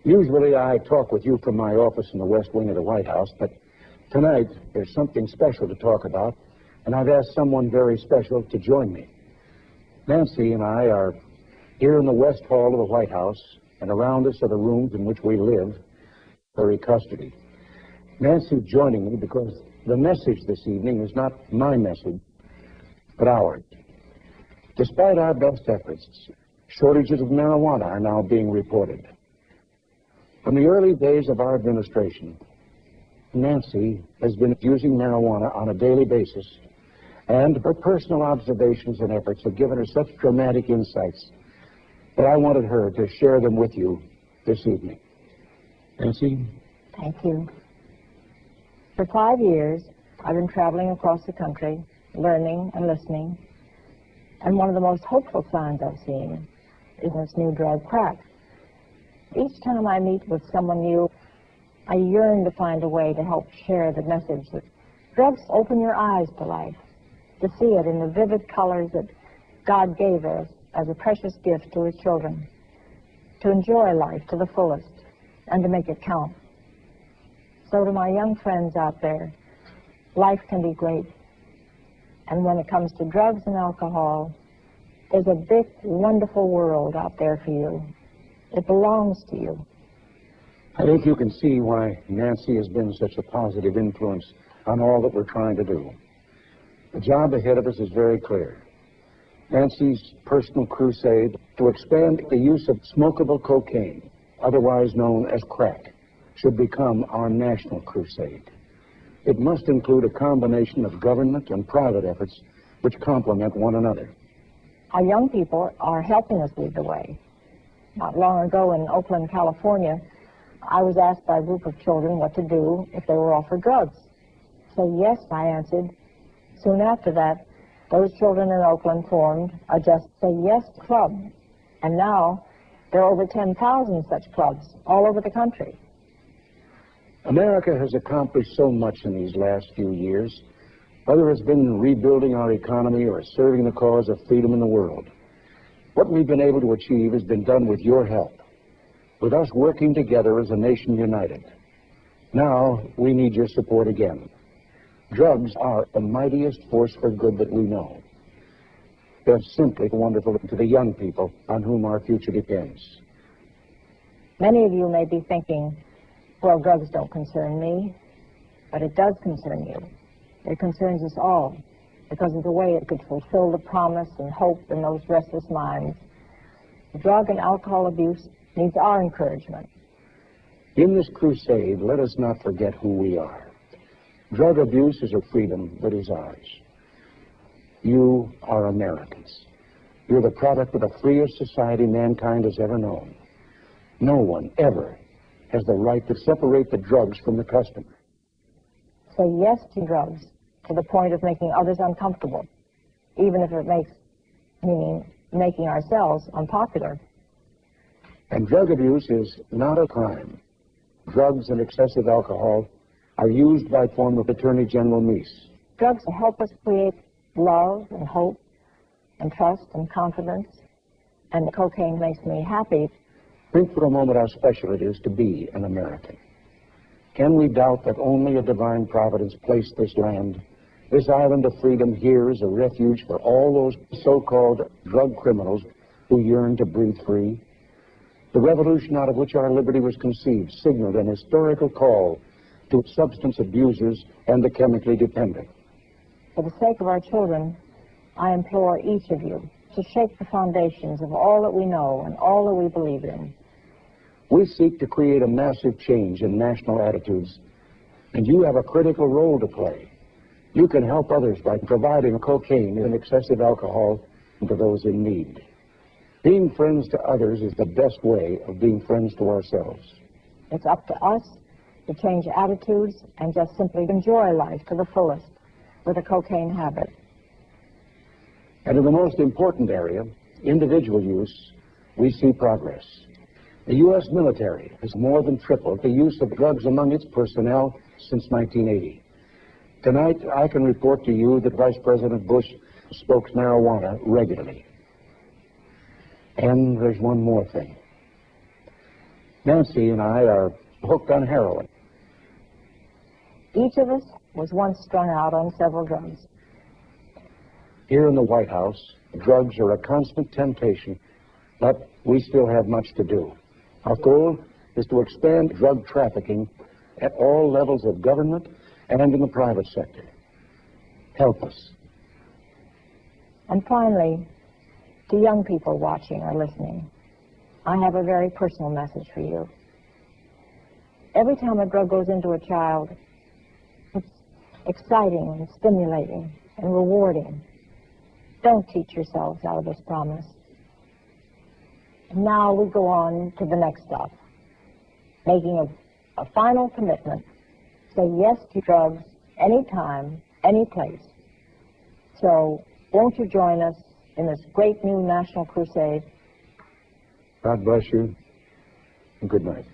Usually I talk with you from my office in the West Wing of the White House, but tonight there's something special to talk about, and I've asked someone very special to join me. Nancy and I are here in the West Hall of the White House, and around us are the rooms in which we live, for custody. Nancy's joining me because the message this evening is not my message, but ours. Despite our best efforts, shortages of marijuana are now being reported. From the early days of our administration, Nancy has been using marijuana on a daily basis, and her personal observations and efforts have given her such dramatic insights that I wanted her to share them with you this evening. Nancy? Thank you. For 5 years, I've been traveling across the country, learning and listening, and one of the most hopeful signs I've seen is this new drug, crack. Each time I meet with someone new, I yearn to find a way to help share the message that drugs open your eyes to life, to see it in the vivid colors that God gave us as a precious gift to His children, to enjoy life to the fullest and to make it count. So to my young friends out there, life can be great. And when it comes to drugs and alcohol, there's a big, wonderful world out there for you. It belongs to you. I think you can see why Nancy has been such a positive influence on all that we're trying to do. The job ahead of us is very clear. Nancy's personal crusade to expand the use of smokable cocaine, otherwise known as crack, should become our national crusade. It must include a combination of government and private efforts which complement one another. Our young people are helping us lead the way. Not long ago in Oakland, California, I was asked by a group of children what to do if they were offered drugs. So yes, I answered. Soon after that, those children in Oakland formed a Just Say Yes club. And now there are over 10,000 such clubs all over the country. America has accomplished so much in these last few years, whether it's been rebuilding our economy or serving the cause of freedom in the world. What we've been able to achieve has been done with your help, with us working together as a nation united. Now, we need your support again. Drugs are the mightiest force for good that we know. They're simply wonderful to the young people on whom our future depends. Many of you may be thinking, well, drugs don't concern me, but it does concern you. It concerns us all because of the way it could fulfill the promise and hope in those restless minds. Drug and alcohol abuse needs our encouragement. In this crusade, let us not forget who we are. Drug abuse is a freedom that is ours. You are Americans. You're the product of the freest society mankind has ever known. No one ever has the right to separate the drugs from the customer. Say yes to drugs to the point of making others uncomfortable, even if it meaning making ourselves unpopular. And drug abuse is not a crime. Drugs and excessive alcohol are used by former Attorney General Meese. Drugs help us create love and hope and trust and confidence, and cocaine makes me happy. Think for a moment how special it is to be an American. Can we doubt that only a divine providence placed this land, this island of freedom here, as a refuge for all those so-called drug criminals who yearn to breathe free? The revolution out of which our liberty was conceived signaled an historical call to substance abusers and the chemically dependent. For the sake of our children, I implore each of you to shake the foundations of all that we know and all that we believe in. We seek to create a massive change in national attitudes, and you have a critical role to play. You can help others by providing cocaine and excessive alcohol to those in need. Being friends to others is the best way of being friends to ourselves. It's up to us to change attitudes and just simply enjoy life to the fullest with a cocaine habit. And in the most important area, individual use, we see progress. The U.S. military has more than tripled the use of drugs among its personnel since 1980. Tonight, I can report to you that Vice President Bush smokes marijuana regularly. And there's one more thing. Nancy and I are hooked on heroin. Each of us was once strung out on several drugs. Here in the White House, drugs are a constant temptation, but we still have much to do. Our goal is to expand drug trafficking at all levels of government and in the private sector. Help us. And finally, to young people watching or listening, I have a very personal message for you. Every time a drug goes into a child, it's exciting and stimulating and rewarding. Don't cheat yourselves out of this promise. And now we go on to the next step, making a final commitment. Say yes to drugs anytime, any place. So won't you join us in this great new national crusade? God bless you, and good night.